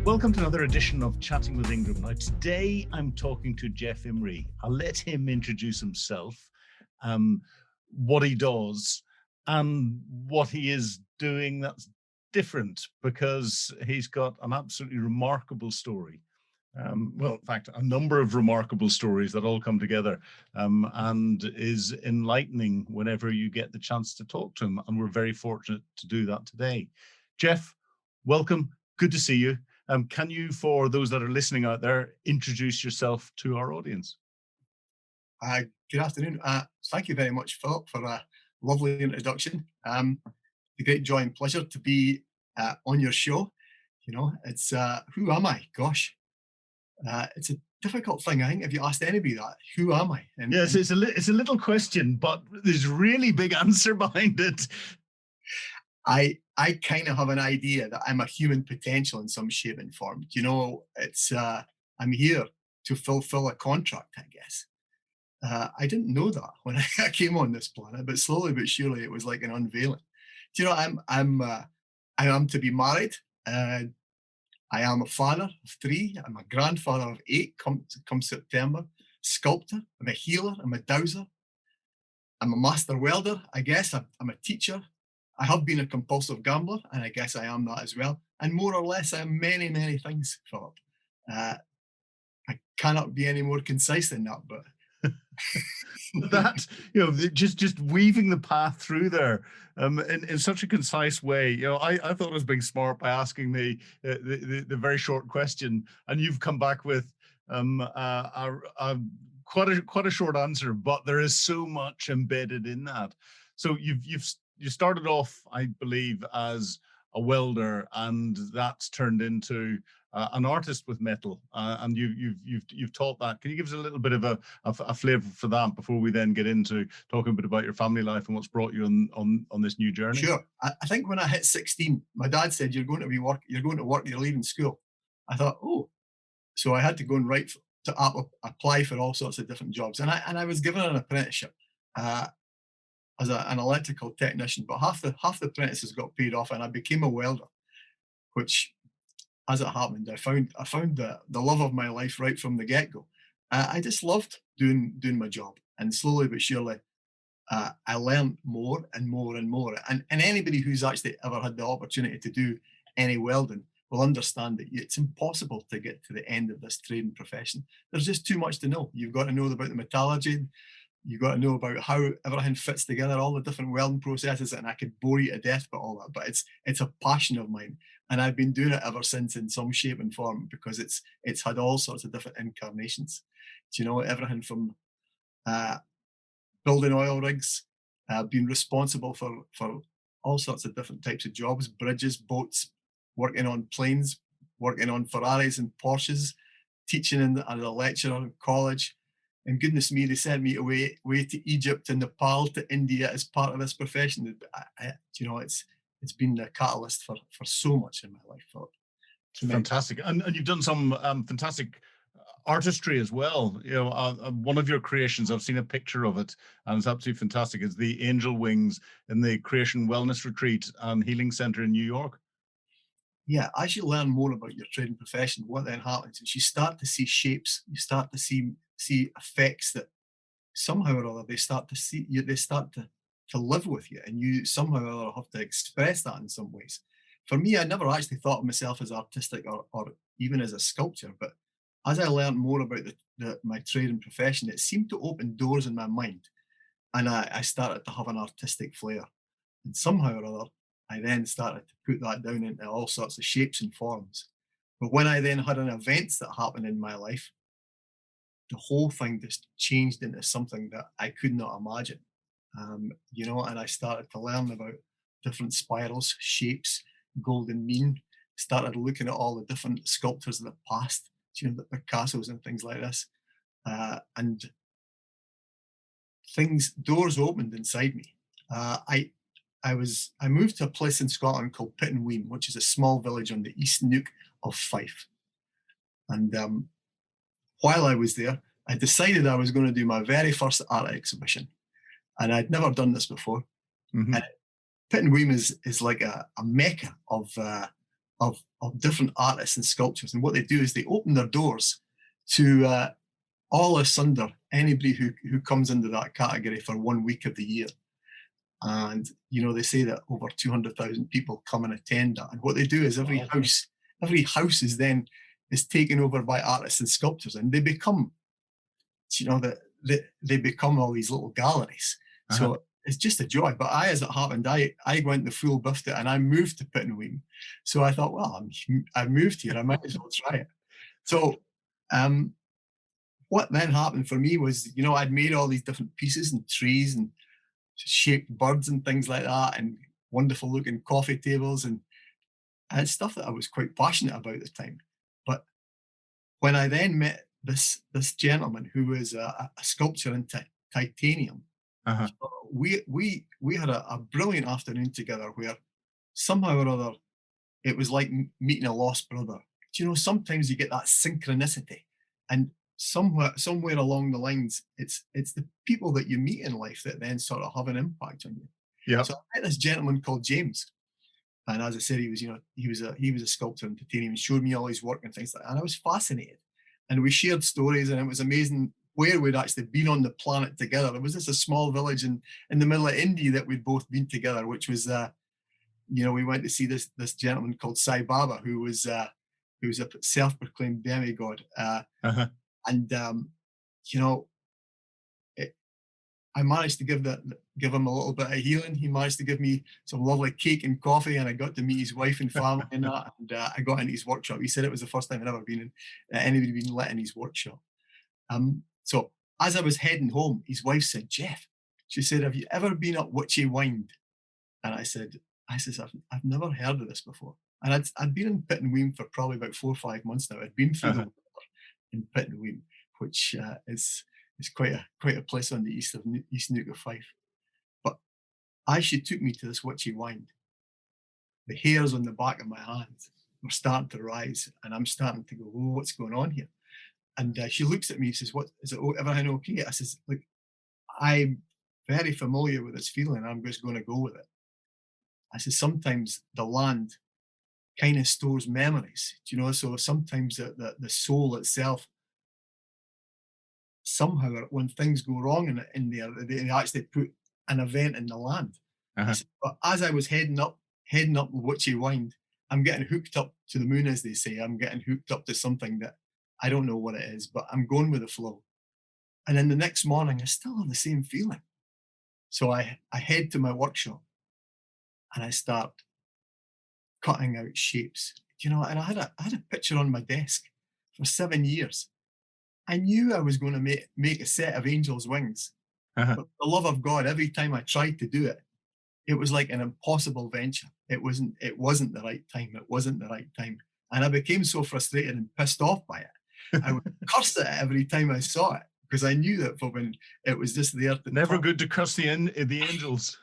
Welcome to another edition of Chatting with Ingram. Now, today I'm talking to Jeff Imri. I'll let him introduce himself, what he does, and what he is doing that's different, because he's got an absolutely remarkable story. Well, in fact, a number of remarkable stories that all come together, and is enlightening whenever you get the chance to talk to him. And we're very fortunate to do that today. Jeff, welcome. Good to see you. Can you, for those that are listening out there, introduce yourself to our audience? Good afternoon. Thank you very much, Philip, for a lovely introduction. A great joy and pleasure to be on your show. You know, it's who am I? Gosh, it's a difficult thing. I think if you asked anybody that, who am I? Yes, it's a little question, but there's really big answer behind it. I kind of have an idea that I'm a human potential in some shape and form. You know, it's I'm here to fulfill a contract, I guess. I didn't know that when I came on this planet, but slowly but surely it was like an unveiling. Do you know, I am to be married. I am a father of 3. I'm a grandfather of 8 come September. Sculptor. I'm a healer. I'm a dowser. I'm a master welder, I guess. I'm a teacher. I have been a compulsive gambler, and I guess I am that as well. And more or less, I am many, many things, Philip. I cannot be any more concise than that, but that, you know, just weaving the path through there in such a concise way. You know, I thought I was being smart by asking the very short question, and you've come back with quite a short answer, but there is so much embedded in that. So you started off, I believe, as a welder, and that's turned into an artist with metal, and you've taught that. Can you give us a little bit of a flavour for that before we then get into talking a bit about your family life and what's brought you on this new journey? sure. I think when I hit 16, my dad said, "You're going to work. You're leaving school." I thought, oh, so I had to go and apply for all sorts of different jobs, and I was given an apprenticeship as an electrical technician, but half the apprentices got paid off, and I became a welder, which, as it happened, I found the love of my life right from the get go. I just loved doing my job, and slowly but surely, I learned more and more and more. And anybody who's actually ever had the opportunity to do any welding will understand that it's impossible to get to the end of this trade and profession. There's just too much to know. You've got to know about the metallurgy. You've got to know about how everything fits together, all the different welding processes, and I could bore you to death about all that. But it's a passion of mine, and I've been doing it ever since in some shape and form, because it's had all sorts of different incarnations. Do you know, everything from uh, building oil rigs, being responsible for all sorts of different types of jobs, bridges, boats, working on planes, working on Ferraris and Porsches, teaching as a lecturer in college. And goodness me, they sent me away to Egypt and Nepal to India as part of this profession. You know, it's been the catalyst for so much in my life. Fantastic, and you've done some fantastic artistry as well. You know, one of your creations, I've seen a picture of it, and it's absolutely fantastic. It's the angel wings in the Creacon Wellness Retreat and Healing Center in New York. Yeah, as you learn more about your trade and profession, what then happens is you start to see shapes, you start to see effects that somehow or other they start to live with you, and you somehow or other have to express that in some ways. For me, I never actually thought of myself as artistic or even as a sculptor, but as I learned more about my trade and profession, it seemed to open doors in my mind, and I started to have an artistic flair. And somehow or other, I then started to put that down into all sorts of shapes and forms. But when I then had an event that happened in my life, the whole thing just changed into something that I could not imagine. You know, and I started to learn about different spirals, shapes, golden mean. Started looking at all the different sculptors of the past, you know, the Picassos and things like this, and doors opened inside me. I moved to a place in Scotland called Pittenweem, which is a small village on the east neuk of Fife. And while I was there, I decided I was going to do my very first art exhibition, and I'd never done this before. Mm-hmm. And Pittenweem is like a mecca of different artists and sculptors. And what they do is they open their doors to all asunder anybody who comes into that category for 1 week of the year. And, they say that over 200,000 people come and attend that. And what they do is every house is taken over by artists and sculptors, and they become, they become all these little galleries. So it's just a joy. But as it happened, I went the full buffed it, and I moved to Pittenweem. So I thought, well, I moved here, I might as well try it. So what then happened for me was, I'd made all these different pieces and trees and shaped birds and things like that, and wonderful looking coffee tables and stuff that I was quite passionate about at the time. But when I then met this gentleman who was a sculptor in titanium, we had a brilliant afternoon together where somehow or other it was like meeting a lost brother. Sometimes you get that synchronicity, and somewhere along the lines, it's the people that you meet in life that then sort of have an impact on you. Yeah. So I met this gentleman called James, and as I said, he was a sculptor in titanium, and showed me all his work and things like that. And I was fascinated, and we shared stories, and it was amazing where we'd actually been on the planet together. There was a small village in the middle of India that we'd both been together, which was we went to see this gentleman called Sai Baba, who was a self-proclaimed demigod. And I managed to give him a little bit of healing. He managed to give me some lovely cake and coffee, and I got to meet his wife and family and that. And I got into his workshop. He said it was the first time I'd ever been in anybody been let in his workshop. So as I was heading home, his wife said, "Jeff," she said, "have you ever been up Witchy Wynd?" And I said, I've never heard of this before. And I'd been in Pittenweem for probably about 4 or 5 months now. I'd been through the winter in Pittenweem, which is quite a place on the east Neuk of Fife. But as she took me to this Witchy Wynd, the hairs on the back of my hands were starting to rise, and I'm starting to go, "Oh, what's going on here?" And she looks at me and says, "What is it? Everything okay?" I says, "Look, I'm very familiar with this feeling. I'm just going to go with it." I said, "Sometimes the land kind of stores memories, so sometimes the soul itself, somehow when things go wrong in there, they actually put an event in the land." I said, but as I was heading up the Witchy Wynd, I'm getting hooked up to the moon, as they say. I'm getting hooked up to something that I don't know what it is, but I'm going with the flow. And then the next morning, I still have the same feeling. So I head to my workshop, and I start cutting out shapes, and I had a picture on my desk for 7 years. I knew I was going to make a set of angel's wings, but for the love of God, every time I tried to do it, it was like an impossible venture. It wasn't the right time. It wasn't the right time. And I became so frustrated and pissed off by it. I would curse it every time I saw it, because I knew that for when it was just there. Never good to curse the angels.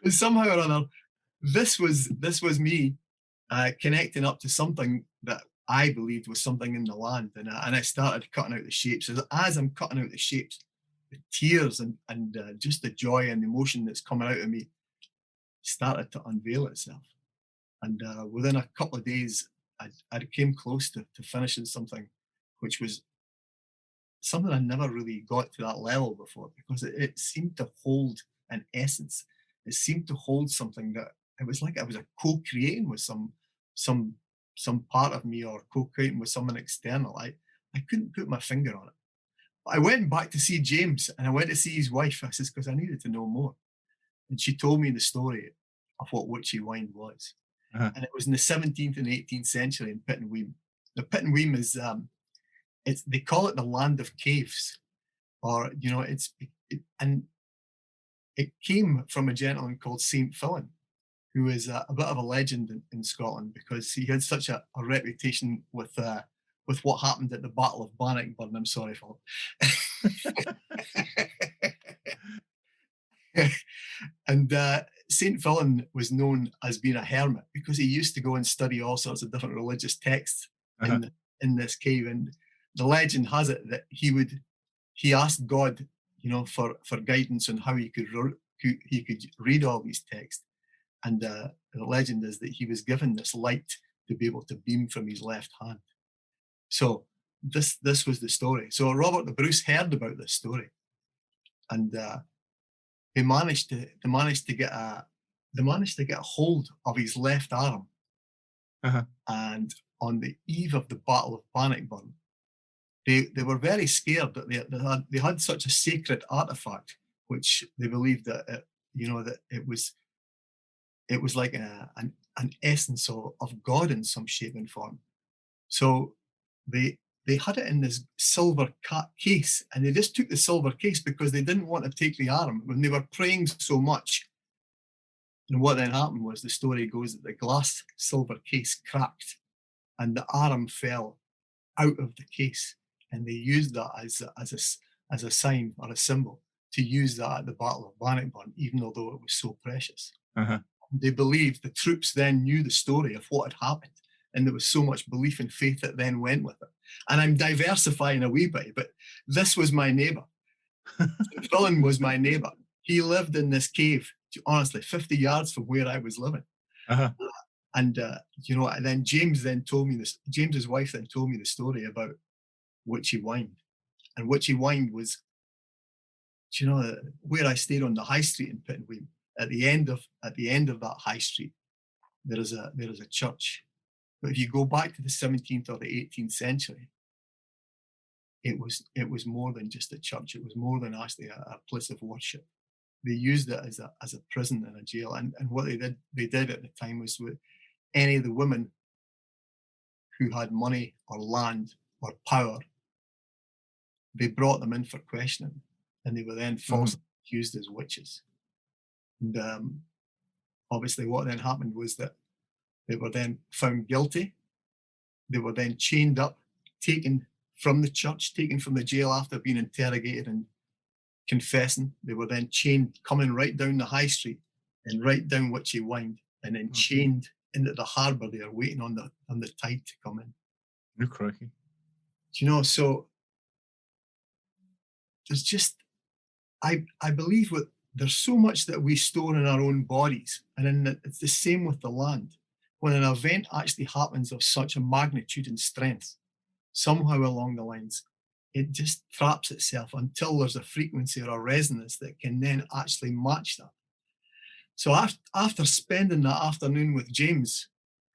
Somehow or other, this was me connecting up to something that I believed was something in the land, and I started cutting out the shapes. As I'm cutting out the shapes, the tears and just the joy and emotion that's coming out of me started to unveil itself. And within a couple of days, I came close to finishing something, which was something I never really got to that level before, because it seemed to hold an essence. It seemed to hold something that it was like I was co-creating with some part of me, or co-creating with someone external. I couldn't put my finger on it. But I went back to see James, and I went to see his wife. I says, because I needed to know more. And she told me the story of what Witchy Wynd was. And it was in the 17th and 18th century in Pittenweem. The Pittenweem is they call it the land of caves, or and it came from a gentleman called Saint Philip, who is a bit of a legend in Scotland, because he had such a reputation with what happened at the Battle of Bannockburn. I'm sorry, Philip. And Saint Philip was known as being a hermit, because he used to go and study all sorts of different religious texts in this cave. And the legend has it that he asked God, for guidance on how he could read all these texts. And the legend is that he was given this light to be able to beam from his left hand. So this was the story. So Robert the Bruce heard about this story, and they managed to get a hold of his left arm. Uh-huh. And on the eve of the Battle of Bannockburn, they were very scared that they had such a sacred artifact, which they believed that that it was like an essence of God in some shape and form. So they had it in this silver case, and they just took the silver case because they didn't want to take the arm when they were praying so much. And what then happened was, the story goes that the glass silver case cracked and the arm fell out of the case, and they used that as a sign or a symbol to use that at the Battle of Bannockburn, even although it was so precious. Uh-huh. They believed the troops then knew the story of what had happened, and there was so much belief and faith that then went with it. And I'm diversifying a wee bit, but this was my neighbour. Philip was my neighbour. He lived in this cave, honestly, 50 yards from where I was living. Uh-huh. And and then James then told me this. James's wife then told me the story about Witchy Wind, and Witchy Wind was, where I stayed on the high street in Pittenweem. At the end of that high street, there is a church. But if you go back to the 17th or the 18th century, it was more than just a church. It was more than actually a place of worship. They used it as a prison and a jail. And what they did at the time was, with any of the women who had money or land or power, they brought them in for questioning, and they were then falsely accused as witches. And obviously what then happened was that they were then found guilty. They were then chained up, taken from the church, taken from the jail after being interrogated and confessing. They were then chained, coming right down the high street and right down Witchy Wind, and then chained into the harbour there, waiting on the tide to come in. You're crikey. So there's just, I believe there's so much that we store in our own bodies, and it's the same with the land. When an event actually happens of such a magnitude and strength, somehow along the lines, it just traps itself until there's a frequency or a resonance that can then actually match that. So after spending that afternoon with James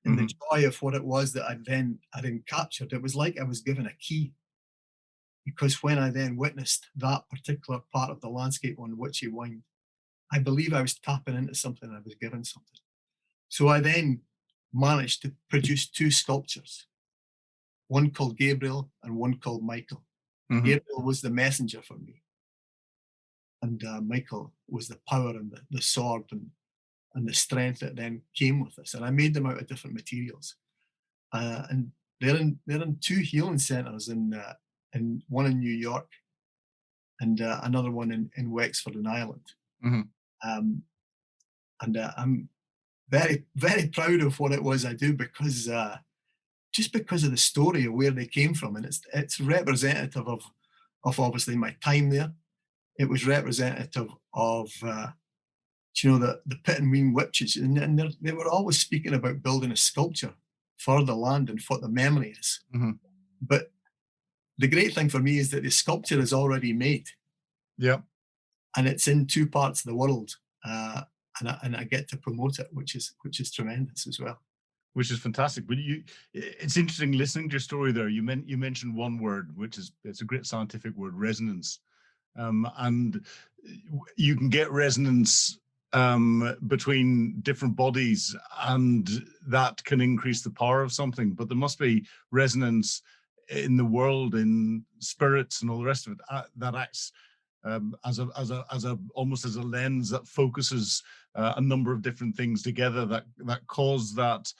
and the joy of what it was that I'd then captured, it was like I was given a key. Because when I then witnessed that particular part of the landscape on Witchy Wind, I believe I was tapping into something. I was given something. So I then managed to produce two sculptures, one called Gabriel and one called Michael. Gabriel was the messenger for me, and Michael was the power and the sword and the strength that then came with us. And I made them out of different materials, and they're in two healing centers, in one in New York and another one in Wexford in Ireland. And I'm very, very proud of what it was I do, because just because of the story of where they came from, and it's representative of obviously my time there. It was representative of the Pittenweem witches, and they were always speaking about building a sculpture for the land and what the memory is. But the great thing for me is that the sculpture is already made. Yeah. And it's in two parts of the world, and I get to promote it, which is tremendous as well. Which is fantastic. But it's interesting listening to your story there. You mentioned one word, it's a great scientific word, resonance. And you can get resonance between different bodies, and that can increase the power of something. But there must be resonance in the world, in spirits and all the rest of it, that acts as a almost as a lens that focuses a number of different things together that cause that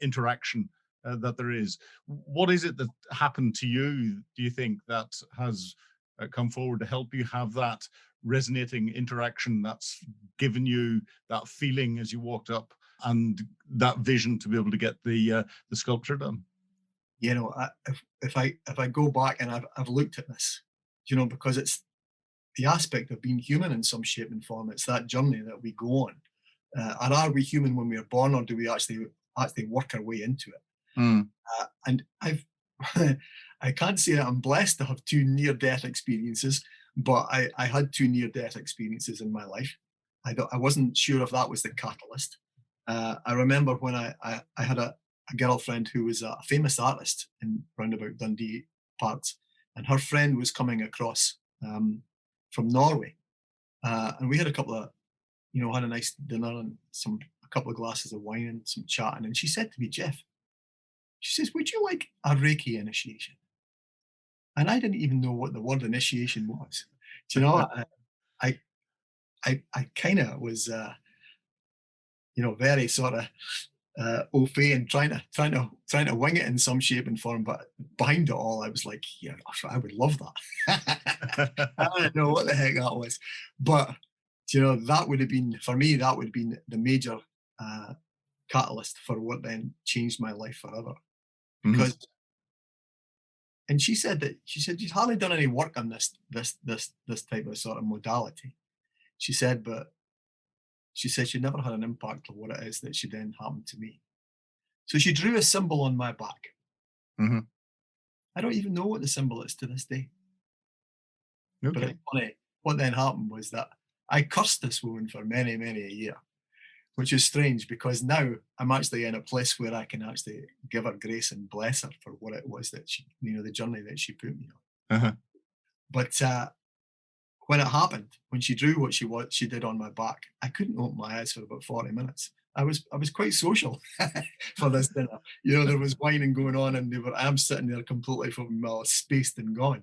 interaction that there is. What is it that happened to you, do you think, that has come forward to help you have that resonating interaction that's given you that feeling as you walked up and that vision to be able to get the sculpture done? If I go back and I've looked at this, because it's the aspect of being human in some shape and form. It's that journey that we go on. or are we human when we are born, or do we actually work our way into it? Mm. And I can't say that I'm blessed to have 2 near-death experiences, but I had 2 near-death experiences in my life. I wasn't sure if that was the catalyst. I remember when I had a girlfriend who was a famous artist in roundabout Dundee parts, and her friend was coming across from Norway, and we had a couple of, had a nice dinner and a couple of glasses of wine and some chatting, and she said to me, Jeff, she says, would you like a Reiki initiation? And I didn't even know what the word initiation was. Do you know, I kind of was, very sort of au fait and trying to wing it in some shape and form. But behind it all, I was like, yeah, I would love that. I don't know what the heck that was, but that would have been, for me, that would have been the major catalyst for what then changed my life forever. Because and she said you've hardly done any work on this type of sort of modality. She said, but she said she never had an impact on what it is that she then happened to me. So she drew a symbol on my back. Mm-hmm. I don't even know what the symbol is to this day. Okay. But it's funny. What then happened was that I cursed this woman for many, many a year, which is strange because now I'm actually in a place where I can actually give her grace and bless her for what it was that she, the journey that she put me on. Uh-huh. But when it happened, when she drew what she did on my back, I couldn't open my eyes for about 40 minutes. I was quite social for this dinner. There was whining going on, and I'm sitting there completely spaced and gone.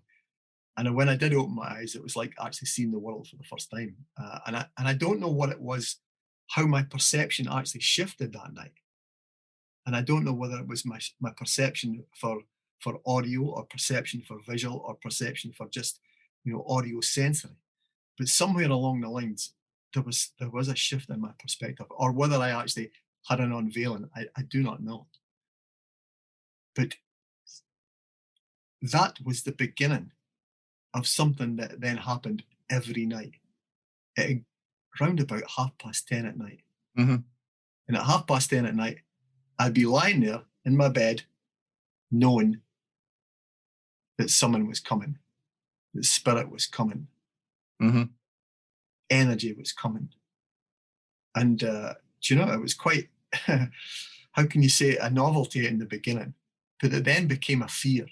And when I did open my eyes, it was like actually seeing the world for the first time. And I don't know what it was, how my perception actually shifted that night. And I don't know whether it was my perception for audio, or perception for visual, or perception for just audio sensory. But somewhere along the lines, there was a shift in my perspective, or whether I actually had an unveiling, I do not know. But that was the beginning of something that then happened every night, around about 10:30 at night. Mm-hmm. And at 10:30 at night, I'd be lying there in my bed, knowing that someone was coming, that spirit was coming, energy was coming. And it was quite, how can you say, a novelty in the beginning, but it then became a fear.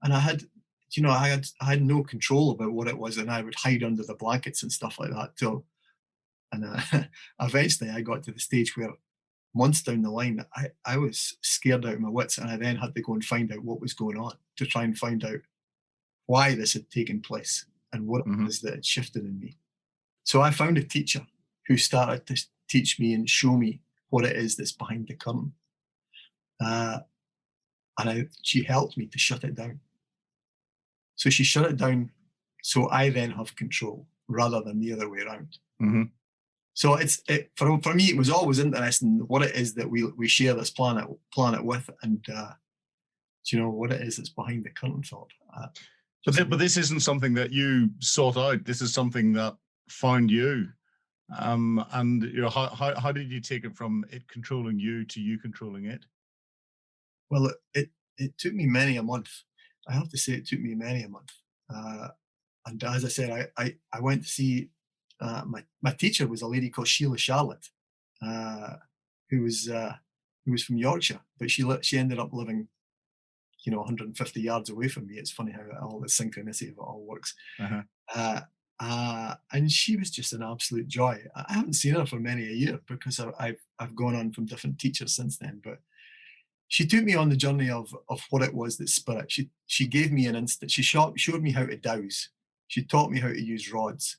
And I had no control about what it was, and I would hide under the blankets and stuff like that. And eventually I got to the stage where months down the line, I was scared out of my wits, and I then had to go and find out what was going on to try and find out why this had taken place and what it was that had shifted in me. So I found a teacher who started to teach me and show me what it is that's behind the curtain. She helped me to shut it down. So she shut it down so I then have control rather than the other way around. Mm-hmm. So for me, it was always interesting what it is that we share this planet with, and what it is that's behind the curtain, Philip. But this isn't something that you sought out. This is something that found you. And how did you take it from it controlling you to you controlling it? Well, it took me many a month. I have to say it took me many a month. And as I said, I went to see my teacher was a lady called Sheila Charlotte, who was from Yorkshire, but she ended up living 150 yards away from me. It's funny how all the synchronicity of it all works. And she was just an absolute joy. I haven't seen her for many a year because I've gone on from different teachers since then. But she took me on the journey of what it was that spirit. She gave me an instant. She showed me how to dowse. She taught me how to use rods.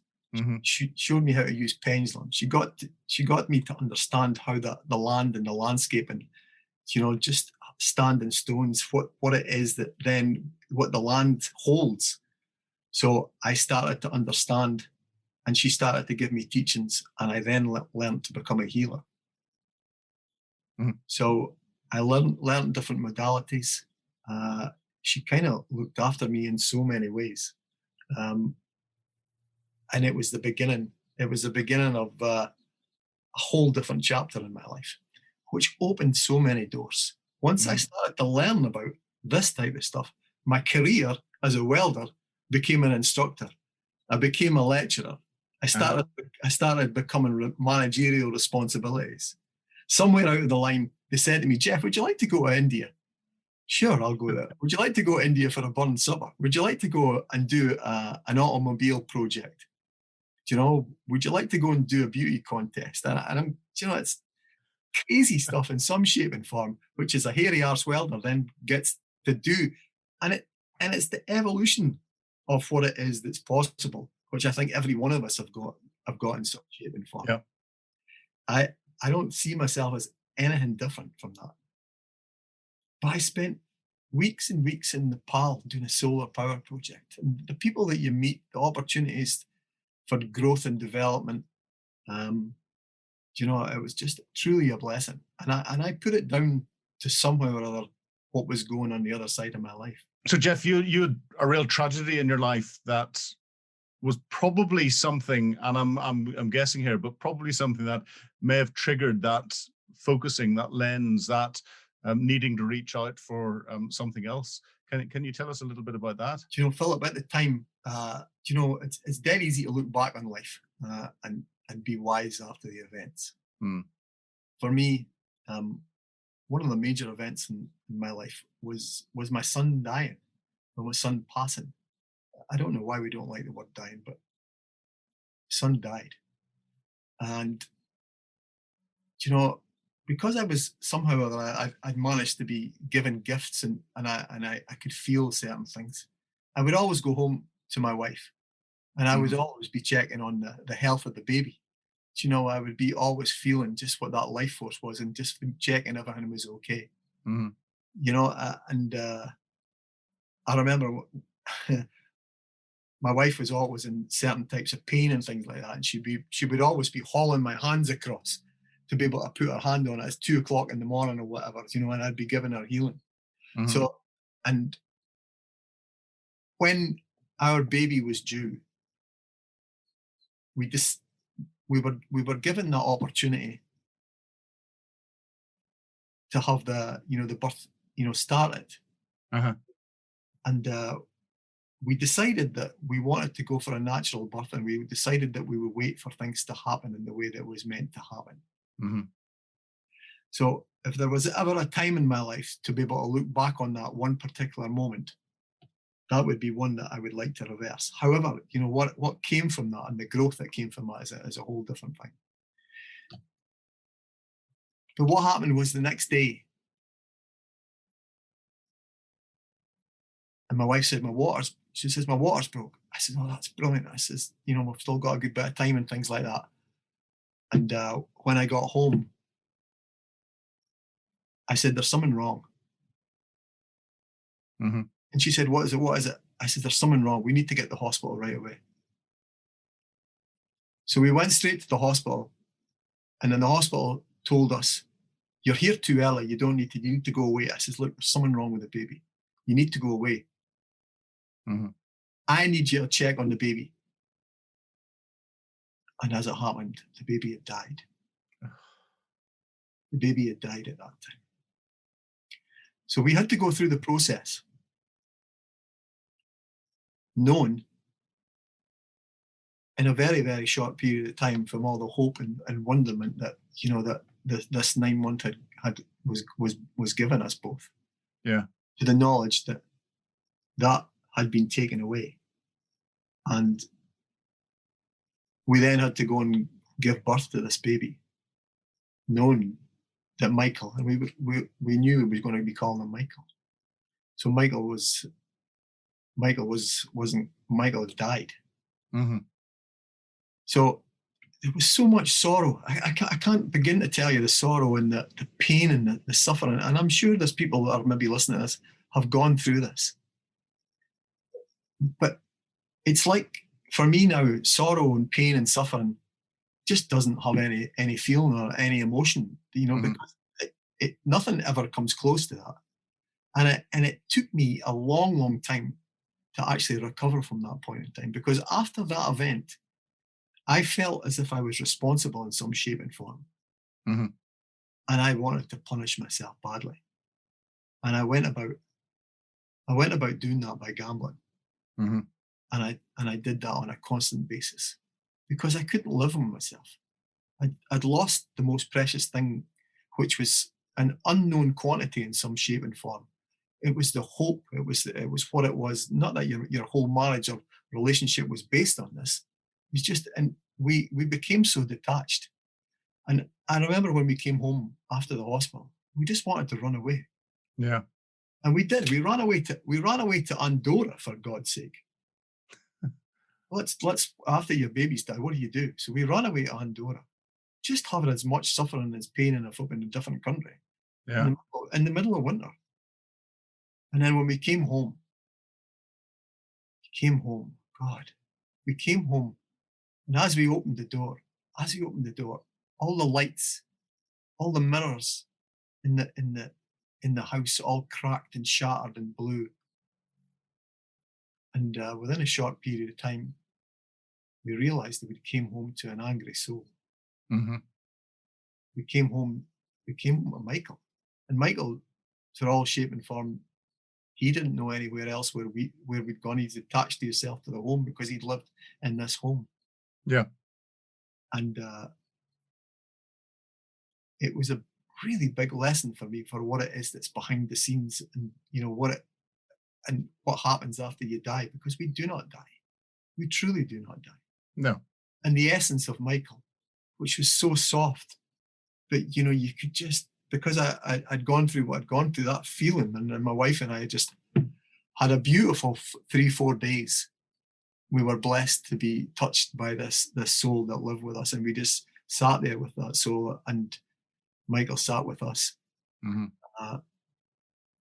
She showed me how to use pendulum. She got me to understand how the land and the landscape and just standing stones, what it is that then what the land holds. So I started to understand, and she started to give me teachings, and I then learned to become a healer. So I learned different modalities. She kind of looked after me in so many ways, and it was the beginning. It was the beginning of whole different chapter in my life, which opened so many doors. Once I started to learn about this type of stuff, my career as a welder became an instructor. I became a lecturer. I started becoming managerial responsibilities. Somewhere out of the line, they said to me, Jeff, would you like to go to India? Sure, I'll go there. Would you like to go to India for a burn supper? Would you like to go and do an automobile project? Do you know, would you like to go and do a beauty contest? And I'm, do you know, it's crazy stuff in some shape and form, which is a hairy arse welder then gets to do. And it's the evolution of what it is that's possible, which I think every one of us have got in some shape and form. Yeah. I don't see myself as anything different from that. But I spent weeks and weeks in Nepal doing a solar power project. And the people that you meet, the opportunities for growth and development, you know, it was just truly a blessing. And I put it down to somehow or other what was going on the other side of my life. So Jeff, you had a real tragedy in your life that was probably something, and I'm guessing here, but probably something that may have triggered that focusing, that lens, that needing to reach out for something else. Can you tell us a little bit about that? Do you know, Philip, at the time, you know, it's dead easy to look back on life and be wise after the events. For me, one of the major events in my life was my son dying, or my son passing. I don't know why we don't like the word dying, but son died. And, you know, because I was somehow or other, I'd managed to be given gifts and I could feel certain things. I would always go home to my wife and I would always be checking on the health of the baby. You know, I would be always feeling just what that life force was and just checking everything was okay. You know, I remember my wife was always in certain types of pain and things like that, and she would always be hauling my hands across to be able to put her hand on it. It's 2 o'clock in the morning or whatever, you know, and I'd be giving her healing. So, and when our baby was due, we were given the opportunity to have the birth, started. And we decided that we wanted to go for a natural birth, and we decided that we would wait for things to happen in the way that it was meant to happen. So if there was ever a time in my life to be able to look back on that one particular moment, that would be one that I would like to reverse. However, you know, what came from that and the growth that came from that is a whole different thing. But what happened was the next day, and my wife said, she says, my water's broke. I said, oh, that's brilliant. I says, you know, we've still got a good bit of time and things like that. And when I got home, I said, there's something wrong. And she said, what is it? What is it? I said, there's something wrong. We need to get to the hospital right away. So we went straight to the hospital, and then the hospital told us, you're here too early. You need to go away. I said, look, there's something wrong with the baby. You need to go away. I need you to check on the baby. And as it happened, the baby had died. The baby had died at that time. So we had to go through the process, knowing in a very, very short period of time, from all the hope and wonderment that, you know, that this 9 month was given us both. Yeah. To the knowledge that had been taken away. And we then had to go and give birth to this baby, knowing that Michael, and we knew we were going to be calling him Michael. So Michael had died. So there was so much sorrow. I can't begin to tell you the sorrow and the pain and the suffering. And I'm sure there's people that are maybe listening to this have gone through this. But it's like, for me now, sorrow and pain and suffering just doesn't have any feeling or any emotion, you know, because nothing ever comes close to that. And it took me a long, long time to actually recover from that point in time, because after that event, I felt as if I was responsible in some shape and form, Hmm. and I wanted to punish myself badly. And I went about doing that by gambling, Hmm. and I did that on a constant basis because I couldn't live with myself. I'd lost the most precious thing, which was an unknown quantity in some shape and form. It was the hope. It was what it was. Not that your whole marriage or relationship was based on this. It was just, and we became so detached. And I remember when we came home after the hospital, we just wanted to run away, Yeah. and we did. We ran away to Andorra, for God's sake. Let's after your baby's died, what do you do? So we ran away to Andorra, just having as much suffering as pain in a different country in Yeah. the middle of winter. And then when we came home, God, we came home, and as we opened the door, all the lights, all the mirrors in the house, all cracked and shattered and blue. And within a short period of time, we realised that we came home to an angry soul. Hmm. We came home. We came home to Michael, and Michael, for all shape and form, he didn't know anywhere else where we'd gone. He's attached to himself to the home because he'd lived in this home, Yeah. and it was a really big lesson for me for what it is that's behind the scenes, and what happens after you die, because we do not die. We truly do not die. No. And the essence of Michael, which was so soft, but you could just, because I'd gone through what I'd gone through, that feeling, and my wife and I had just had a beautiful 3-4 days. We were blessed to be touched by this soul that lived with us, and we just sat there with that soul, and Michael sat with us, Hmm. uh,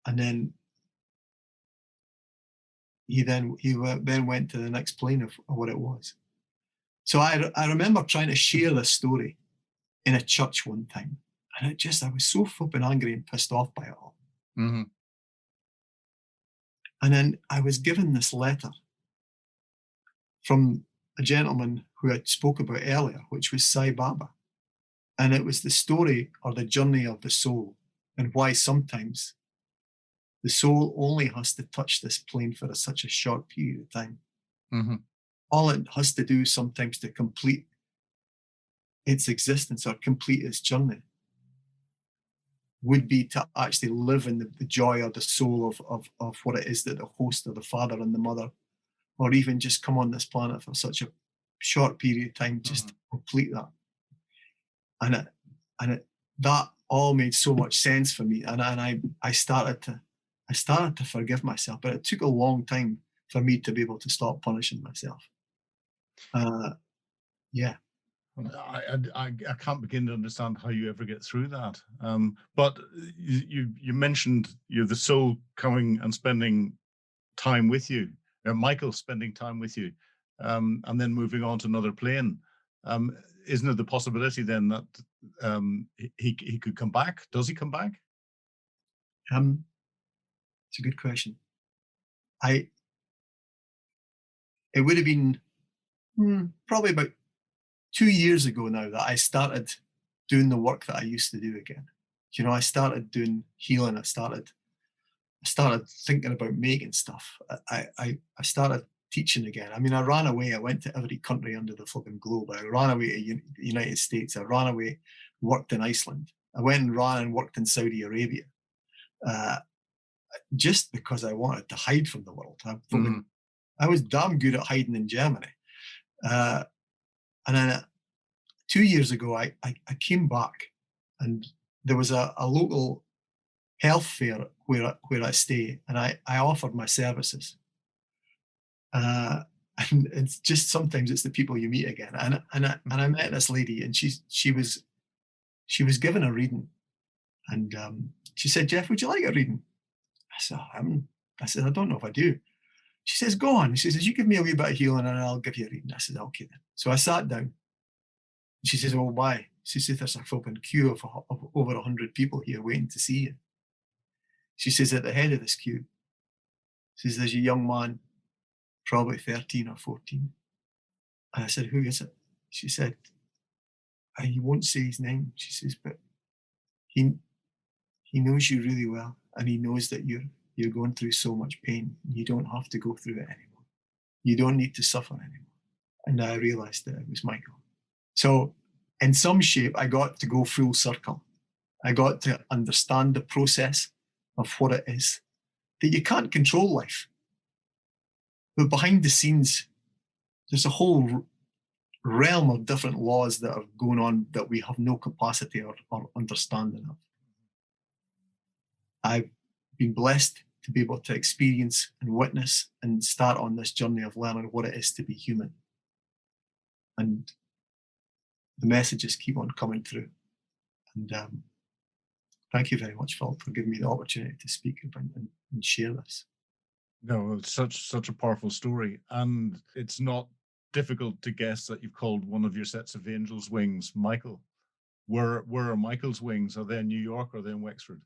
and then he then went to the next plane of what it was. So I remember trying to share this story in a church one time, and I was so flipping angry and pissed off by it all. Hmm. And then I was given this letter from a gentleman who I spoke about earlier, which was Sai Baba. And it was the story or the journey of the soul, and why sometimes the soul only has to touch this plane for such a short period of time. Hmm. All it has to do sometimes to complete its existence or complete its journey would be to actually live in the joy or the soul of what it is that the host or the father and the mother, or even just come on this planet for such a short period of time, just to complete that. And that all made so much sense for me, and I started to forgive myself, but it took a long time for me to be able to stop punishing myself. Uh, yeah. I can't begin to understand how you ever get through that. But you mentioned the soul coming and spending time with you, Michael spending time with you, and then moving on to another plane. Isn't it the possibility then that he could come back? Does he come back? It's a good question. I It would have been probably about 2 years ago now that I started doing the work that I used to do again. I started doing healing. I started thinking about making stuff. I started teaching again. I mean, I ran away. I went to every country under the flipping globe. I ran away to the United States. I ran away, worked in Iceland. I went and ran and worked in Saudi Arabia, uh, just because I wanted to hide from the world. I was damn good at hiding in Germany. Uh, and then 2 years ago, I came back, and there was a local health fair where I stay, and I offered my services. Uh, and it's just, sometimes it's the people you meet again. And I met this lady, and she was given a reading, and she said, "Jeff, would you like a reading?" I said, I said, "I don't know if I do." She says, "Go on." She says, "You give me a wee bit of healing, and I'll give you a reading." I said, "Okay then." So I sat down. She says, "Oh, why?" She says, "There's a fucking queue of over 100 people here waiting to see you." She says, "At the head of this queue," says, "there's a young man, probably 13 or 14. And I said, "Who is it?" She said, he won't say his name. She says, but he knows you really well, and he knows that you're going through so much pain. You don't have to go through it anymore. You don't need to suffer anymore. And I realized that it was Michael. So in some shape, I got to go full circle. I got to understand the process of what it is, that you can't control life. But behind the scenes, there's a whole realm of different laws that are going on that we have no capacity or understanding of. I've been blessed to be able to experience and witness and start on this journey of learning what it is to be human. And the messages keep on coming through. And thank you very much, Philip, for giving me the opportunity to speak and share this. No, it's such a powerful story, and it's not difficult to guess that you've called one of your sets of angels' wings Michael. Where are Michael's wings? Are they in New York or are they in Wexford?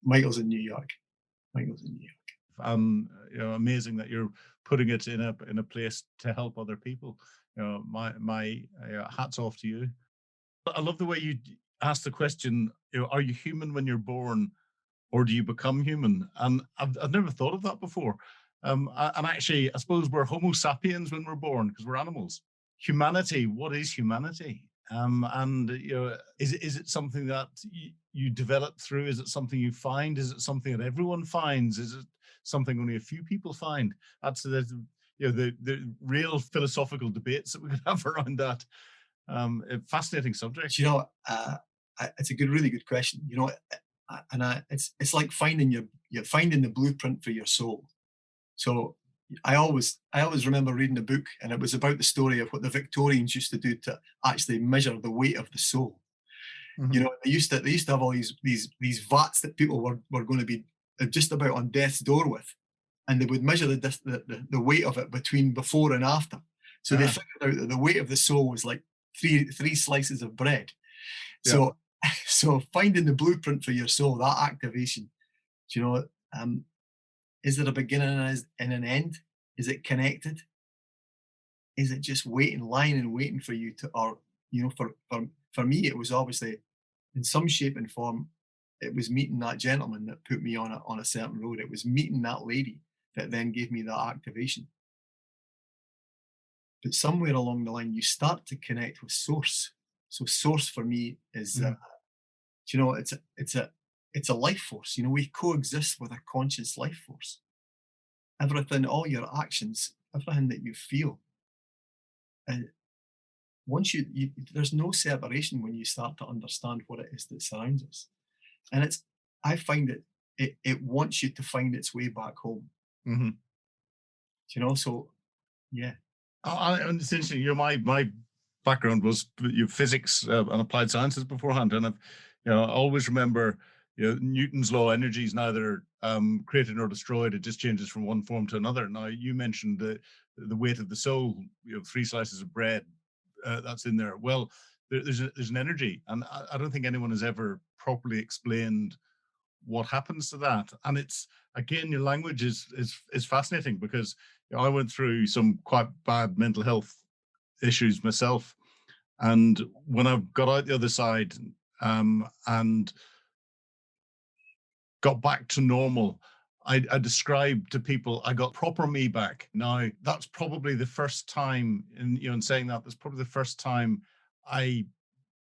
Michael's in New York. Michael's in New York. Amazing that you're putting it in a place to help other people. My hats off to you. I love the way you asked the question. Are you human when you're born, or do you become human? And I've never thought of that before. And actually, I suppose we're Homo sapiens when we're born because we're animals. Humanity. What is humanity? And is it something that you develop through? Is it something you find? Is it something that everyone finds? Is it something only a few people find? That's the real philosophical debates that we could have around that. A fascinating subject. It's a really good question. It's like finding the blueprint for your soul. So I always remember reading a book, and it was about the story of what the Victorians used to do to actually measure the weight of the soul. Mm-hmm. They used to have all these vats that people were going to be just about on death's door with, and they would measure the weight of it between before and after. So they figured out that the weight of the soul was like three slices of bread. Yeah. So finding the blueprint for your soul, that activation, is there a beginning and an end? Is it connected? Is it just lying and waiting for you to, or, for me, it was obviously in some shape and form, it was meeting that gentleman that put me on a certain road. It was meeting that lady that then gave me that activation. But somewhere along the line, you start to connect with source. So source for me is, it's a life force. We coexist with a conscious life force. Everything, all your actions, everything that you feel. And once there's no separation when you start to understand what it is that surrounds us. And I find it wants you to find its way back home. Mm-hmm. So yeah. And it's interesting. My background was physics and applied sciences beforehand, and I always remember Newton's law: energy is neither created nor destroyed; it just changes from one form to another. Now, you mentioned the weight of the soul. 3 slices of bread that's in there. Well, there's an energy, and I don't think anyone has ever properly explained what happens to that. And it's, again, your language is fascinating, because I went through some quite bad mental health issues myself, and when I got out the other side and got back to normal, I described to people I got proper me back. Now, that's probably the first time, in saying that, that's probably the first time I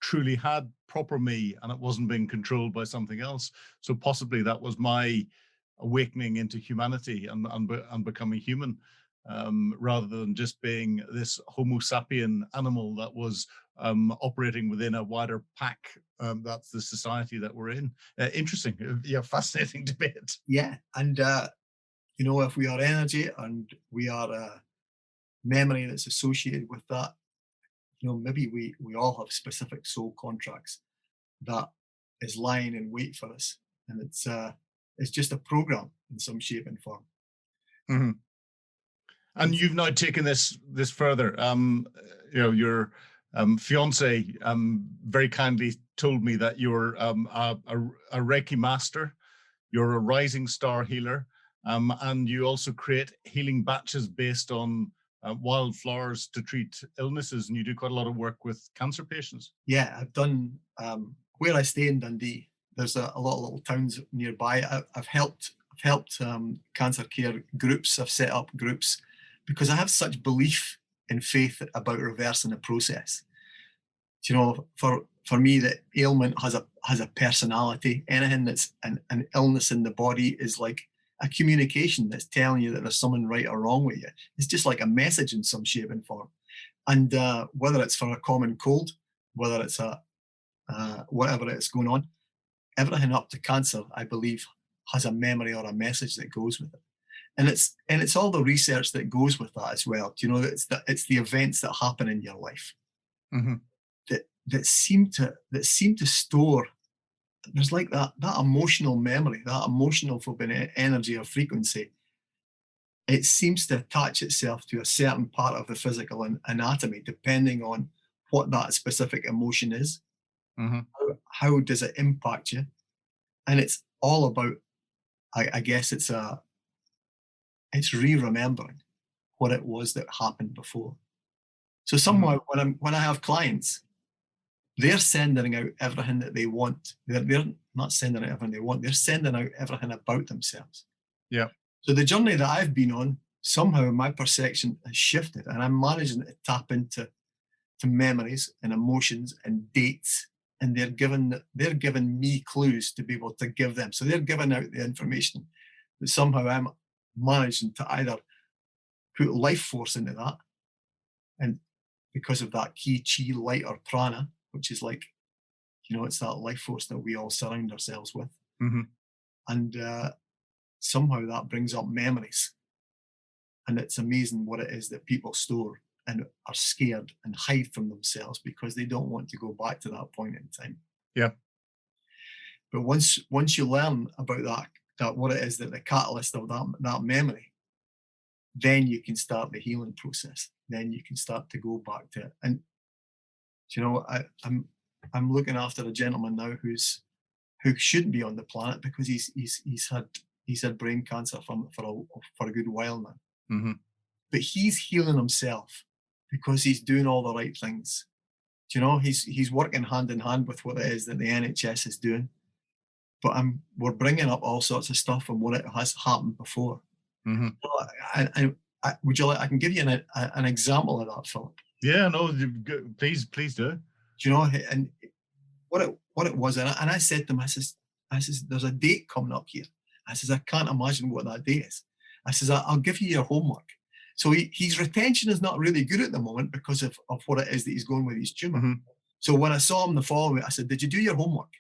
truly had proper me, and it wasn't being controlled by something else. So possibly that was my awakening into humanity and becoming human, rather than just being this Homo sapien animal that was operating within a wider pack. That's the society that we're in. Interesting. Yeah, fascinating debate. Yeah. And, if we are energy and we are a memory that's associated with that, maybe we all have specific soul contracts that is lying in wait for us. And it's just a program in some shape and form. Mm-hmm. And you've now taken this further. Your fiance very kindly told me that you're a Reiki master, you're a rising star healer, and you also create healing batches based on wildflowers to treat illnesses, and you do quite a lot of work with cancer patients. Yeah, I've done where I stay in Dundee. There's a lot of little towns nearby. I've helped cancer care groups. I've set up groups because I have such belief in faith about reversing the process. You know, for me, the ailment has a personality. Anything that's an illness in the body is like a communication that's telling you that there's something right or wrong with you. It's just like a message in some shape and form. And whether it's for a common cold, whether it's a whatever it's going on, everything up to cancer, I believe, has a memory or a message that goes with it. And it's all the research that goes with that as well. You know, it's the events that happen in your life Mm-hmm. that seem to store. There's like that emotional memory, that emotional energy or frequency. It seems to attach itself to a certain part of the physical anatomy, depending on what that specific emotion is. Mm-hmm. How does it impact you? And it's all about, I guess it's re-remembering what it was that happened before. So somehow when I have clients, they're sending out everything that they want. They're not sending out everything they want. They're sending out everything about themselves. Yeah. So the journey that I've been on, somehow my perception has shifted, and I'm managing to tap into memories and emotions and dates, and they're giving me clues to be able to give them. So they're giving out the information, but somehow I'm managing to either put life force into that, and because of that ki, chi, light, or prana, which is like, you know, it's that life force that we all surround ourselves with. Mm-hmm. And somehow that brings up memories. And it's amazing what it is that people store and are scared and hide from themselves because they don't want to go back to that point in time. Yeah. But once you learn about that what it is, that the catalyst of that memory, then you can start the healing process. Then you can start to go back to it. And you know, I'm looking after a gentleman now who shouldn't be on the planet because he's had brain cancer for a good while now. Mm-hmm. But he's healing himself because he's doing all the right things. You know, he's working hand in hand with what it is that the NHS is doing. But we're bringing up all sorts of stuff and what it has happened before. Mm-hmm. Would you like? I can give you an example of that, Philip. Yeah, no, please do. You know, and what it was, and I said to him, I says, there's a date coming up here. I says, I can't imagine what that date is. I says, I'll give you your homework. So his retention is not really good at the moment because of what it is that he's going with his tumor. Mm-hmm. So when I saw him the following week, I said, did you do your homework?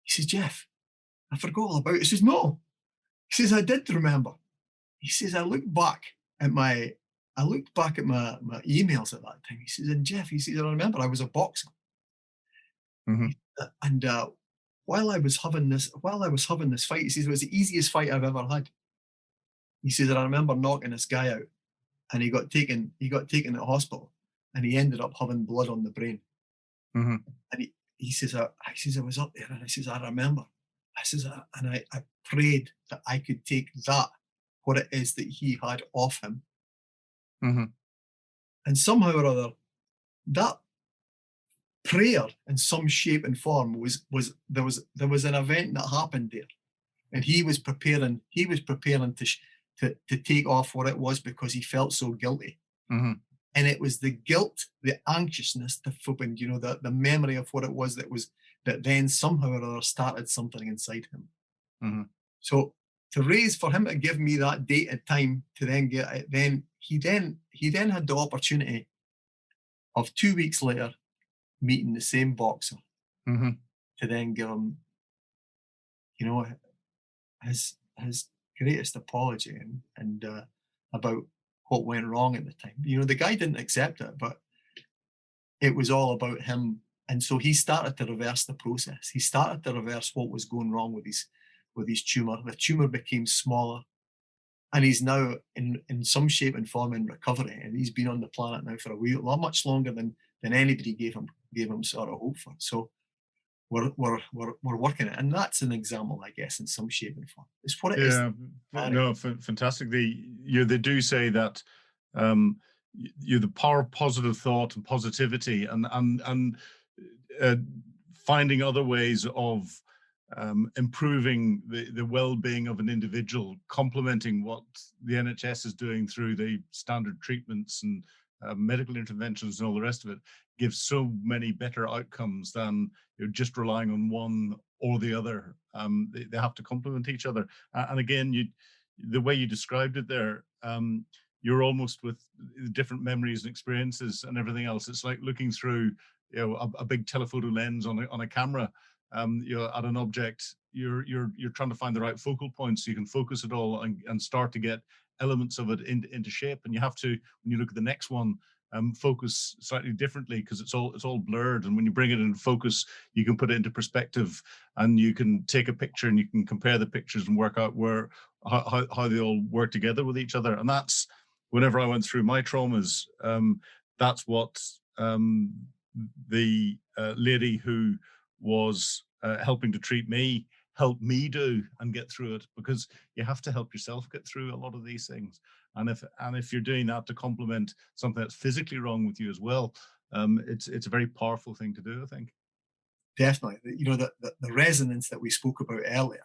He says, Jeff, I forgot all about it. He says, no. He says, I did remember. He says, I looked back at my emails at that time. He says, and Jeff, he says, I remember I was a boxer. Mm-hmm. And while I was having this fight, he says, it was the easiest fight I've ever had. He says, I remember knocking this guy out, and he got taken to the hospital, and he ended up having blood on the brain. Mm-hmm. And he says, I was up there, and I says, I remember. I says, and I prayed that I could take that, what it is that he had off him. Mm-hmm. And somehow or other, that prayer in some shape and form there was an event that happened there, and he was preparing to take off what it was because he felt so guilty. Mm-hmm. And it was the guilt, the anxiousness, you know, the memory of what it was that then somehow or other started something inside him. Mm-hmm. So for him to give me that date and time to then get it, then he had the opportunity of 2 weeks later meeting the same boxer. Mm-hmm. To then give him, you know, his greatest apology and about what went wrong at the time. You know, the guy didn't accept it, but it was all about him. And so he started to reverse the process. He started to reverse what was going wrong with his tumor. The tumor became smaller, and he's now in some shape and form in recovery. And he's been on the planet now for a much longer than anybody gave him sort of hope for. So we're working it, and that's an example, I guess, in some shape and form. It's what it is. Yeah, no, fantastic. They do say that You the power of positive thought and positivity, and uh, finding other ways of improving the well-being of an individual, complementing what the NHS is doing through the standard treatments and medical interventions and all the rest of it, gives so many better outcomes than just relying on one or the other. They have to complement each other. And again, the way you described it there, you're almost with different memories and experiences and everything else. It's like looking through, a big telephoto lens on a camera. At an object, you're trying to find the right focal points so you can focus it all and start to get elements of it into shape. And you have to, when you look at the next one, focus slightly differently because it's all blurred. And when you bring it into focus, you can put it into perspective, and you can take a picture and you can compare the pictures and work out how they all work together with each other. And that's whenever I went through my traumas. That's what the lady who was helping to treat me helped me do and get through it, because you have to help yourself get through a lot of these things. And if you're doing that to complement something that's physically wrong with you as well, it's a very powerful thing to do, I think. Definitely. The resonance that we spoke about earlier,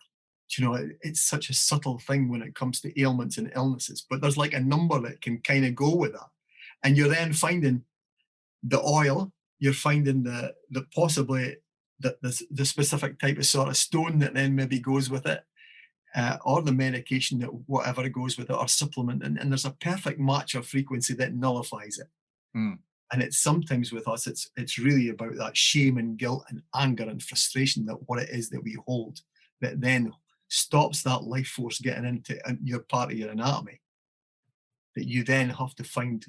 it's such a subtle thing when it comes to ailments and illnesses, but there's like a number that can kind of go with that. And you're then finding the oil, you're finding the possibly the specific type of sort of stone that then maybe goes with it, or the medication that whatever goes with it, or supplement, and there's a perfect match of frequency that nullifies it. Mm. And it's sometimes with us, it's really about that shame and guilt and anger and frustration that what it is that we hold that then stops that life force getting into your part of your anatomy. That you then have to find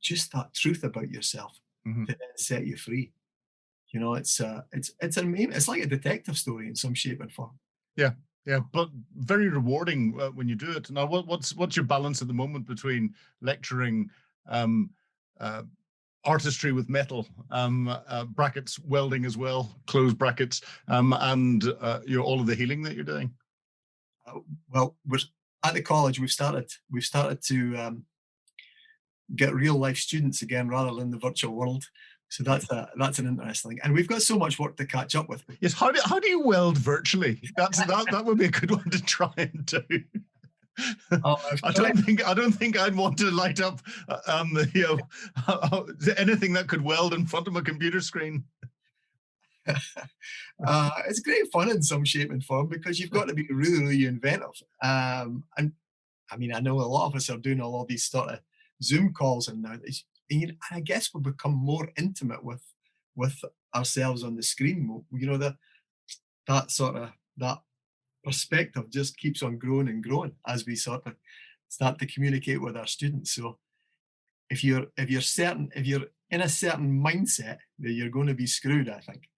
just that truth about yourself Mm-hmm. to then set you free. It's amazing. It's like a detective story in some shape and form. Yeah, yeah, but very rewarding when you do it. Now, what's your balance at the moment between lecturing, um, uh, artistry with metal, brackets welding as well, close brackets, and all of the healing that you're doing? Well, we're at the college. We've started to get real life students again rather than the virtual world. So that's an interesting thing, and we've got so much work to catch up with. Yes, how do you weld virtually? That would be a good one to try and do. Oh, I don't think I'd want to light up anything that could weld in front of a computer screen. It's great fun in some shape and form because you've got to be really, really inventive. And I mean, I know a lot of us are doing all of these sort of Zoom calls, and now and I guess we've become more intimate with ourselves on the screen. That sort of that perspective just keeps on growing and growing as we sort of start to communicate with our students. So if you're in a certain mindset, that you're going to be screwed, I think.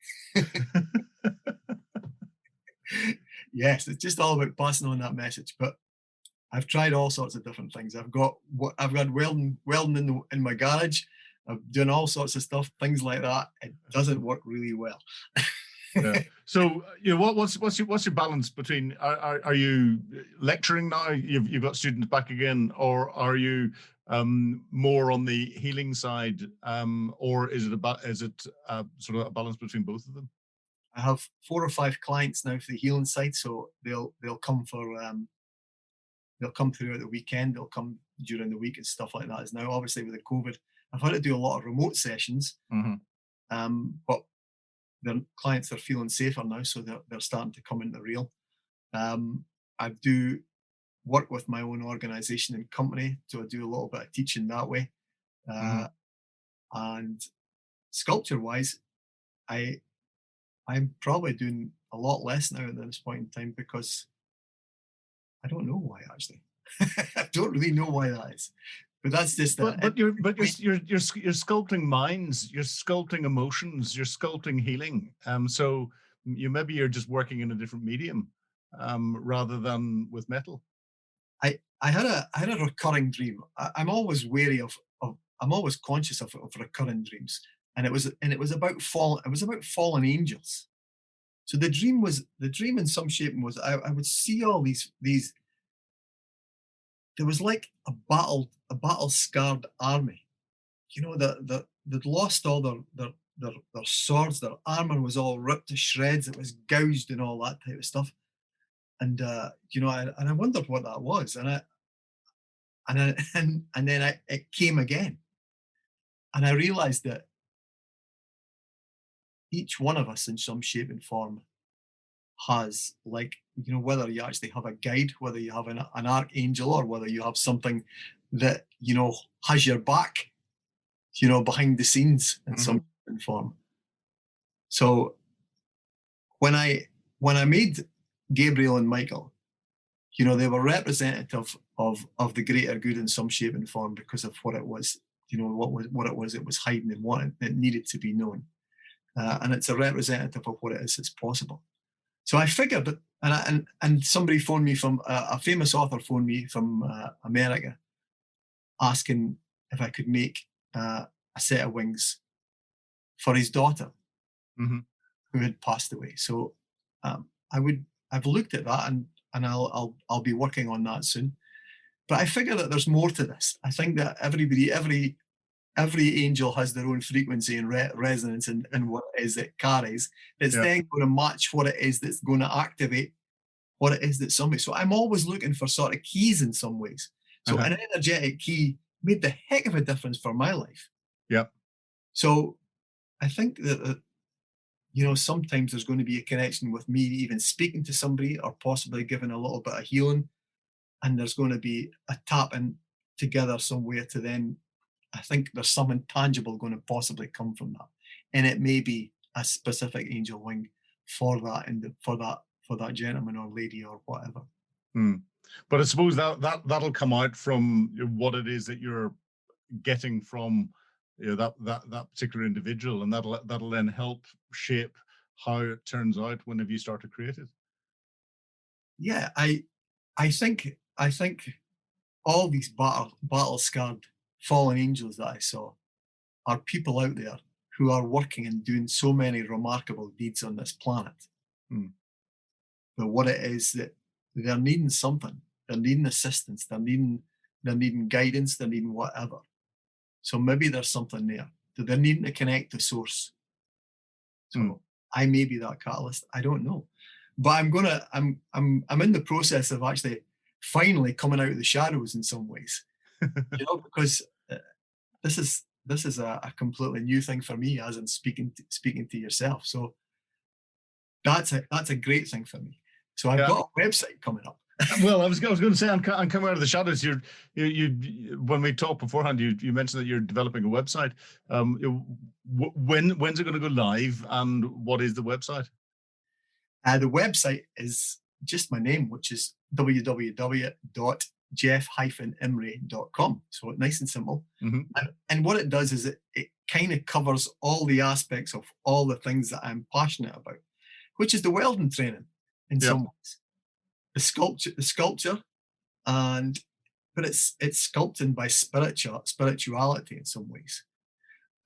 Yes, it's just all about passing on that message. But I've tried all sorts of different things. I've got welding in my garage. I'm doing all sorts of stuff, things like that. It doesn't work really well. Yeah. So, what's your balance between? Are you lecturing now? You've got students back again, or are you more on the healing side, or is it sort of a balance between both of them? I have 4 or 5 clients now for the healing side, so they'll come they'll come throughout the weekend. They'll come during the week and stuff like that. As now, obviously, with the COVID, I've had to do a lot of remote sessions, but the clients are feeling safer now, so they're starting to come into real. I do work with my own organization and company, so I do a little bit of teaching that way. And sculpture wise, I'm probably doing a lot less now at this point in time because I don't know why actually. I don't really know why that is, but that's just. You're sculpting minds, you're sculpting emotions, you're sculpting healing. So maybe you're just working in a different medium, rather than with metal. I had a recurring dream. I'm always wary of I'm always conscious of recurring dreams, and it was about fallen angels. So the dream in some shape was I would see all these there was like a battle scarred army. You know, that they'd lost all their swords, their armor was all ripped to shreds, it was gouged and all that type of stuff. And you know, and I wondered what that was. And then it came again. And I realized that each one of us in some shape and form has, like, you know, whether you actually have a guide, whether you have an archangel, or whether you have something that, you know, has your back, you know, behind the scenes in some shape and form. So when I made Gabriel and Michael, you know, they were representative of the greater good in some shape and form because of what it was, you know, what it was hiding and what it needed to be known. And it's a representative of what it is that's possible. So I figured that, and somebody phoned me from a famous author phoned me from America, asking if I could make a set of wings for his daughter who had passed away. So I've looked at that, and I'll be working on that soon. But I figure that there's more to this. I think that every angel has their own frequency and resonance and what it is it carries. It's then going to match what it is that's going to activate what it is that somebody. So I'm always looking for sort of keys in some ways. So an energetic key made the heck of a difference for my life. Yep. So I think that you know, sometimes there's going to be a connection with me even speaking to somebody or possibly giving a little bit of healing, and there's going to be a tapping together somewhere to then, I think there's something tangible going to possibly come from that, and it may be a specific angel wing for that, and for that gentleman or lady or whatever. But I suppose that'll come out from what it is that you're getting from, you know, that particular individual, and that'll then help shape how it turns out whenever you start to create it. Yeah, I think all these battle scarred fallen angels that I saw are people out there who are working and doing so many remarkable deeds on this planet. But what it is that they're needing something, they're needing assistance, they're needing guidance, they're needing whatever. So maybe there's something there that they're needing to connect to source. So I may be that catalyst. I don't know, but I'm in the process of actually finally coming out of the shadows in some ways, you know, because this is a completely new thing for me, as in speaking to yourself. So that's a great thing for me. So I've got a website coming up. Well, I was going to say, I'm coming out of the shadows. You when we talked beforehand, you mentioned that you're developing a website. When's it going to go live, and what is the website? The website is just my name, which is www.jeff-imri.com. So nice and simple. And what it does is it kind of covers all the aspects of all the things that I'm passionate about, which is the welding training in some ways. The sculpture, but it's sculpting by spirituality in some ways,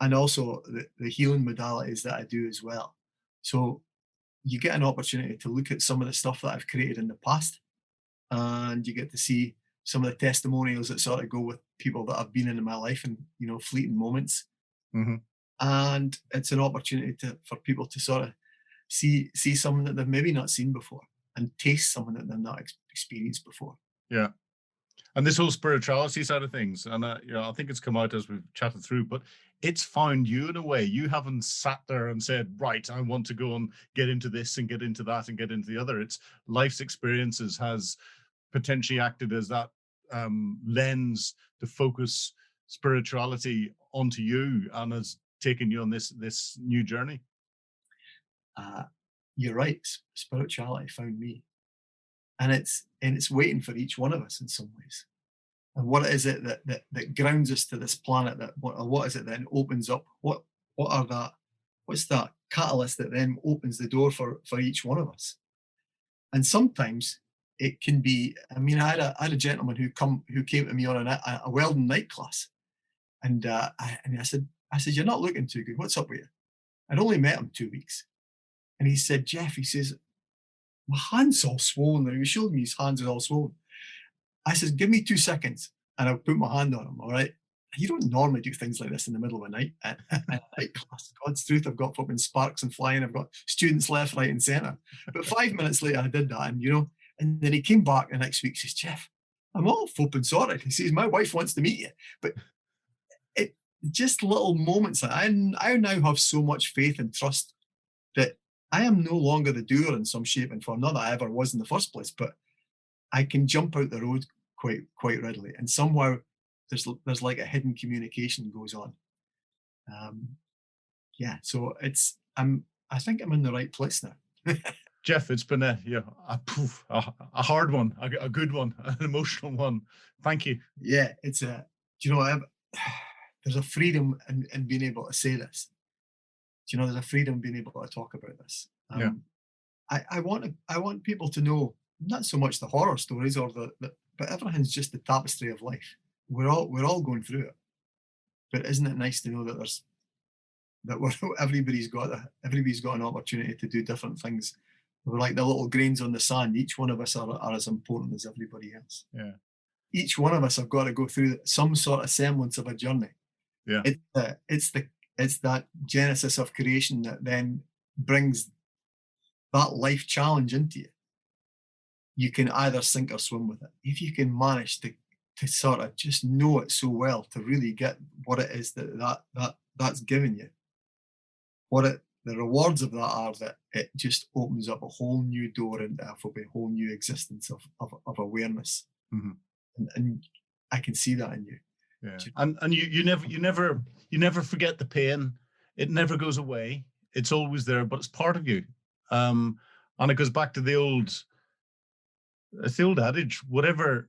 and also the healing modalities that I do as well. So you get an opportunity to look at some of the stuff that I've created in the past, and you get to see some of the testimonials that sort of go with people that have been in my life, and, you know, fleeting moments. And it's an opportunity for people to sort of see something that they've maybe not seen before, and taste something that they've not experienced before. Yeah. And this whole spirituality side of things, and you know, I think it's come out as we've chatted through, but it's found you in a way. You haven't sat there and said, right, I want to go and get into this and get into that and get into the other. It's life's experiences has potentially acted as that lens to focus spirituality onto you, and has taken you on this new journey. You're right. Spirituality found me, and it's waiting for each one of us in some ways. And what is it that grounds us to this planet? What is it then opens up? What's that catalyst that then opens the door for each one of us? And sometimes it can be. I mean, I had a gentleman who came to me on a welding night class, and I said, you're not looking too good. What's up with you? I'd only met him 2 weeks, and he said, Jeff, he says, my hand's all swollen. And he showed me his hands are all swollen. I says, give me 2 seconds and I'll put my hand on him, all right? You don't normally do things like this in the middle of a night. And a night class, God's truth, I've got fucking sparks and flying. I've got students left, right, and centre. But 5 minutes later, I did that, and and then he came back the next week. Says, Jeff, I'm all flipping sorted. He says, my wife wants to meet you. But it just little moments. I now have so much faith and trust that I am no longer the doer in some shape and form. Not that I ever was in the first place, but I can jump out the road quite readily, and somehow there's like a hidden communication goes on. So I think I'm in the right place now. Jeff, it's been a hard one, a good one, an emotional one. Thank you. Yeah, it's there's a freedom in being able to say this. There's a freedom in being able to talk about this. I want people to know not so much the horror stories or but everything's just the tapestry of life. We're all going through it. But isn't it nice to know that everybody's got an opportunity to do different things. We're like the little grains on the sand. Each one of us are as important as everybody else. Yeah. Each one of us have got to go through some sort of semblance of a journey. Yeah. It's that genesis of creation that then brings that life challenge into you. You can either sink or swim with it. If you can manage to sort of just know it so well, to really get what it is that's given you, the rewards of that are that it just opens up a whole new door into a whole new existence of awareness. Mm-hmm. And I can see that in you. Yeah. And you never forget the pain. It never goes away. It's always there, but it's part of you. And it goes back to the old adage, whatever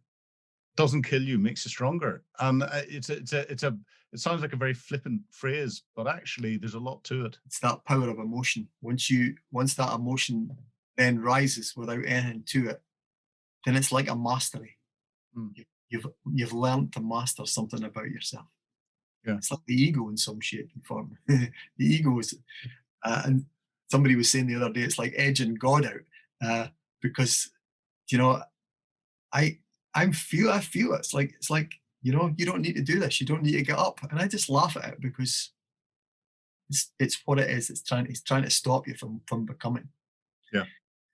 doesn't kill you makes you stronger. And it sounds like a very flippant phrase, but actually there's a lot to it. It's that power of emotion. Once that emotion then rises without anything to it, then it's like a mastery. You've learned to master something about yourself. Yeah. It's like the ego in some shape and form. The ego is, and somebody was saying the other day, it's like edging God out, because I feel it. It's like you don't need to do this. You don't need to get up. And I just laugh at it because it's what it is. It's trying to stop you from becoming. Yeah.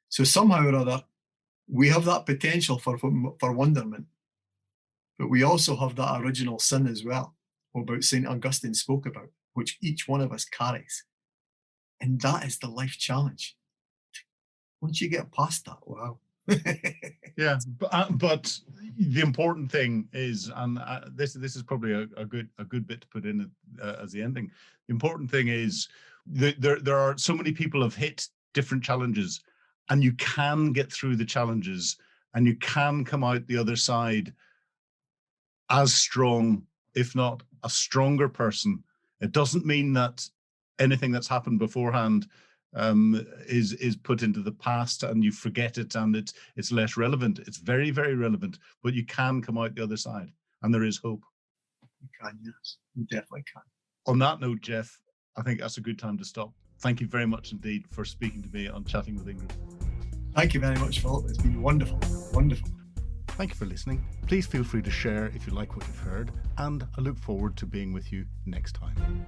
So somehow or other, we have that potential for wonderment, but we also have that original sin as well, about St. Augustine spoke about, which each one of us carries. And that is the life challenge. Once you get past that, wow. Yeah, but the important thing is, and this is probably a good bit to put in as the ending. The important thing is there are so many people have hit different challenges, and you can get through the challenges, and you can come out the other side as strong, if not a stronger person. It doesn't mean that anything that's happened beforehand is put into the past and you forget it and it's less relevant. It's very, very relevant, but you can come out the other side, and there is hope. You can, yes. You definitely can. On that note, Jeff, I think that's a good time to stop. Thank you very much indeed for speaking to me on Chatting with Ingram. Thank you very much, Philip. It's been wonderful. Wonderful. Thank you for listening. Please feel free to share if you like what you've heard, and I look forward to being with you next time.